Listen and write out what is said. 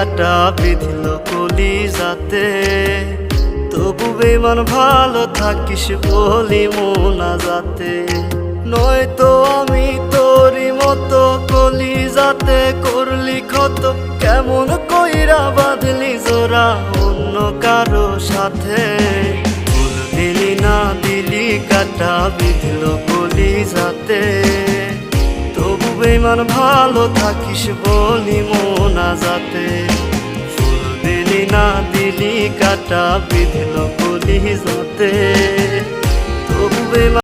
কাটা বিঁধল কলিজাতে, তবু বেমান ভালো থাকিস বলি মোনাজাতে। নয়তো আমি তোরই মতো কলিজাতে করলি ক্ষত, কেমন কইরা বাঁধলি জোড়া অন্য কারো সাথে। ফুল দিলি না দিলি কাটা বিঁধল কলিজাতে, তবু বেমান ভালো থাকিস বলি মোনাজাতে। ফুল দিলি না দিলি কাটা বিঁধল কলিজাতে, তবু বেমান